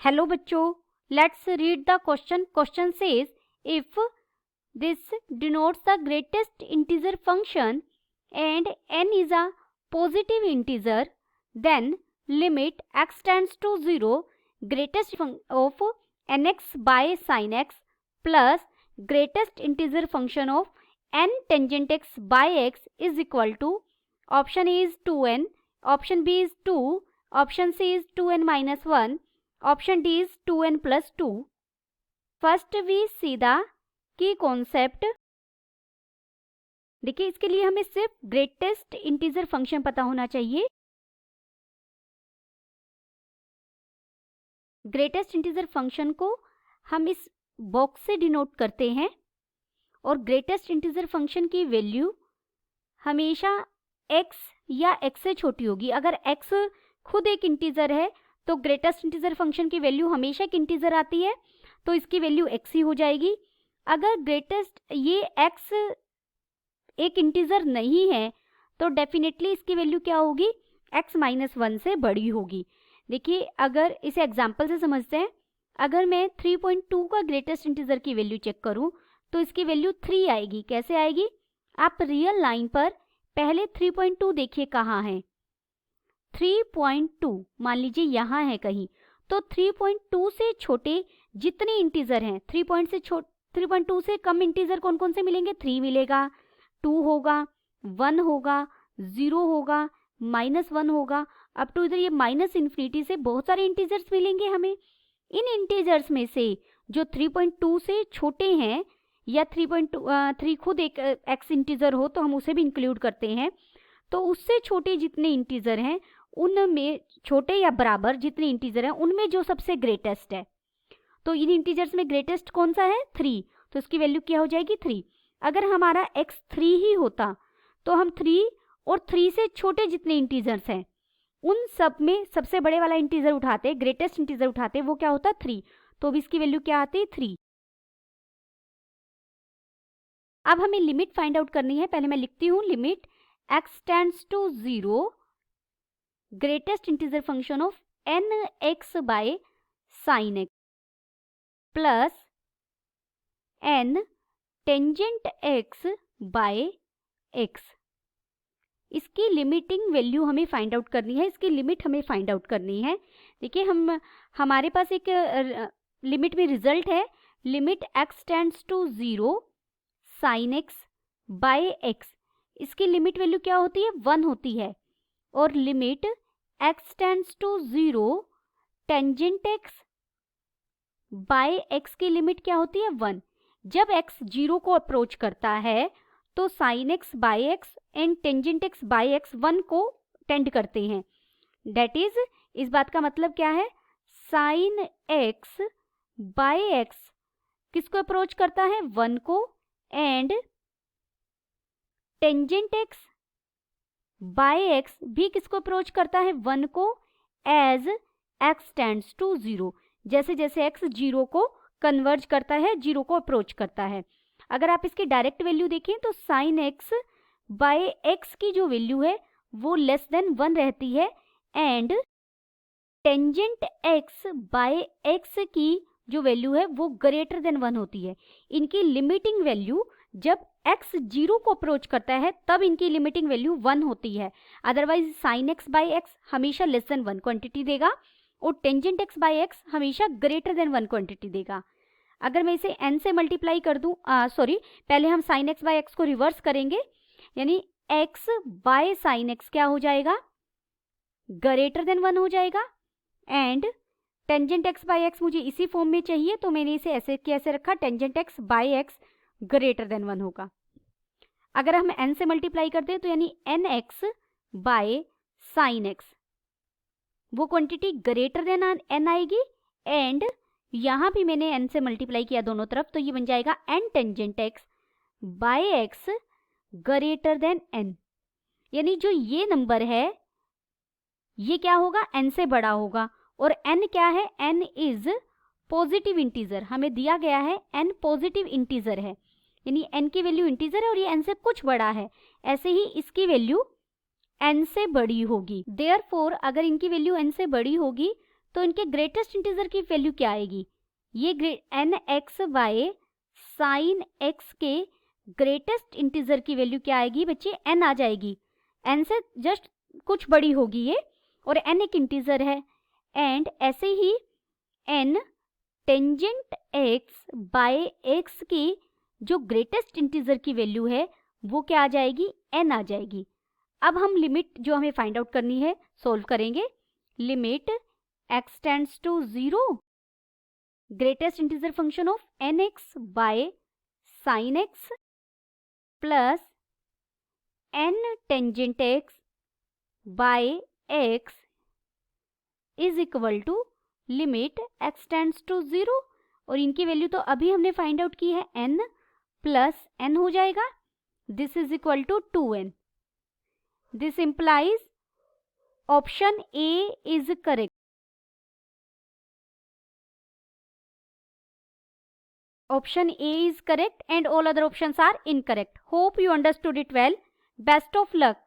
Hello बच्चों, let's read the question. Question says if this denotes the greatest integer function and n is a positive integer, then limit x tends to 0 greatest of nx by sin x plus greatest integer function of n tangent x by x is equal to option A is 2n, option B is 2, option C is 2n minus 1, option D is 2n plus 2. First we see the key concept. देखिए, इसके लिए हमें सिर्फ greatest integer function पता होना चाहिए. Greatest integer function को हम इस बॉक्स से डिनोट करते हैं और ग्रेटेस्ट इंटीजर फंक्शन की वैल्यू हमेशा x या x से छोटी होगी. अगर x खुद एक इंटीजर है तो ग्रेटेस्ट इंटीजर फंक्शन की वैल्यू हमेशा एक इंटीजर आती है, तो इसकी वैल्यू x ही हो जाएगी. अगर ग्रेटेस्ट ये x एक इंटीजर नहीं है तो डेफिनेटली इसकी वैल्यू क्या होगी, x माइनस 1 से बड़ी होगी. देखिए, अगर इसे एग्जाम्पल से समझते हैं. अगर मैं 3.2 का ग्रेटेस्ट इंटीजर की वैल्यू चेक करूं तो इसकी वैल्यू 3 आएगी. कैसे आएगी? आप रियल लाइन पर पहले 3.2 देखिए कहाँ है. 3.2 मान लीजिए यहाँ है कहीं, तो 3.2 से छोटे जितने इंटीजर हैं, 3.2 से कम इंटीजर कौन कौन से मिलेंगे? 3 मिलेगा, 2 होगा, 1 होगा, 0 होगा, -1 होगा, अप टू इधर ये माइनस इन्फिनिटी से बहुत सारे इंटीजर्स मिलेंगे हमें. इन इंटीजर्स में से जो 3.2 से छोटे हैं या 3 खुद एक एक्स इंटीजर हो तो हम उसे भी इंक्लूड करते हैं, तो उससे छोटे जितने इंटीजर हैं उनमें, छोटे या बराबर जितने इंटीजर हैं उनमें जो सबसे ग्रेटेस्ट है, तो इन इंटीजर्स में ग्रेटेस्ट कौन सा है? 3. तो इसकी वैल्यू क्या हो जाएगी? 3. अगर हमारा x 3 ही होता तो हम 3 और 3 से छोटे जितने इंटीजर्स हैं उन सब में सबसे बड़े वाला इंटीजर उठाते, ग्रेटेस्ट इंटीजर उठाते, वो क्या होता? 3. तो अब इसकी वैल्यू क्या आती? 3. अब हमें लिमिट फाइंड आउट करनी है. पहले मैं लिखती हूँ limit x tends to 0 greatest integer function of nx by sin x plus n tangent x by x. इसकी लिमिटिंग वैल्यू हमें फाइंड आउट करनी है, इसकी लिमिट हमें फाइंड आउट करनी है. देखिए, हमारे पास एक लिमिट में रिजल्ट है limit x tends to 0 sin x by x. इसकी लिमिट वैल्यू क्या होती है? 1 होती है. और limit x tends to 0 tangent x by x की लिमिट क्या होती है? 1. जब x 0 को अप्रोच करता है तो sin x by x and tangent x by x 1 को टेंड करते हैं. डेट इज, इस बात का मतलब क्या है? sin x बाय x किसको अप्रोच करता है? 1 को. And tangent x by x भी किसको अप्रोच करता है? 1 को. एज x टेंड्स टू 0, जैसे जैसे x 0 को कन्वर्ज करता है, 0 को अप्रोच करता है. अगर आप इसकी डायरेक्ट वैल्यू देखें तो sin x बाय x की जो वैल्यू है वो लेस देन 1 रहती है and tangent x by x की जो वैल्यू है वो ग्रेटर देन 1 होती है. इनकी लिमिटिंग वैल्यू जब x 0 को अप्रोच करता है तब इनकी लिमिटिंग वैल्यू 1 होती है. Otherwise sin x by x हमेशा लेस देन 1 क्वांटिटी देगा और टेंजेंट x बाय x हमेशा ग्रेटर देन 1 क्वांटिटी देगा. अगर मैं इसे n से मल्टीप्लाई कर दूं, पहले हम sin x बाय x को रिवर्स करेंगे, यानी x बाय sin x क्या हो जाएगा? ग्रेटर देन 1 हो जाएगा. And tangent x by x मुझे इसी फॉर्म में चाहिए तो मैंने इसे ऐसे कैसे रखा? Tangent x by x greater than 1 होगा. अगर हम n से मल्टीप्लाई करते हैं तो यानी nx बाय sin x वो क्वांटिटी ग्रेटर देन n आएगी. एंड यहाँ भी मैंने n से मल्टीप्लाई किया दोनों तरफ तो ये बन जाएगा n tangent x by x greater than n. यानी जो ये नंबर है ये क्या होगा? n से बड़ा होगा. और n क्या है? n is positive integer. हमें दिया गया है n पॉजिटिव इंटीजर है, यानी n की वैल्यू इंटीजर है और ये n से कुछ बड़ा है. ऐसे ही इसकी वैल्यू n से बड़ी होगी. देयरफॉर अगर इनकी वैल्यू n से बड़ी होगी तो इनके ग्रेटेस्ट इंटीजर की वैल्यू क्या आएगी? ये n x y sine x के ग्रेटेस्ट इंटीजर की वैल्यू क्या आएगी बच्चे? एन आ जाएगी। एन से जस्ट कुछ बड़ी होगी ये, और एन एक इंटीजर है। एंड ऐसे ही n tangent x by x की जो ग्रेटेस्ट इंटीजर की वैल्यू है वो क्या आ जाएगी? एन आ जाएगी। अब हम लिमिट जो हमें फाइंड आउट करनी है सोल्व करेंगे। Limit x tends to 0 greatest integer function of n x by sine x plus n tangent x by x is equal to limit x tends to 0, और इनकी वैल्यू तो अभी हमने फाइंड आउट की है, n प्लस n हो जाएगा। This is equal to 2n। This implies option A is correct. Option A is correct and all other options are incorrect. Hope you understood it well. Best of luck.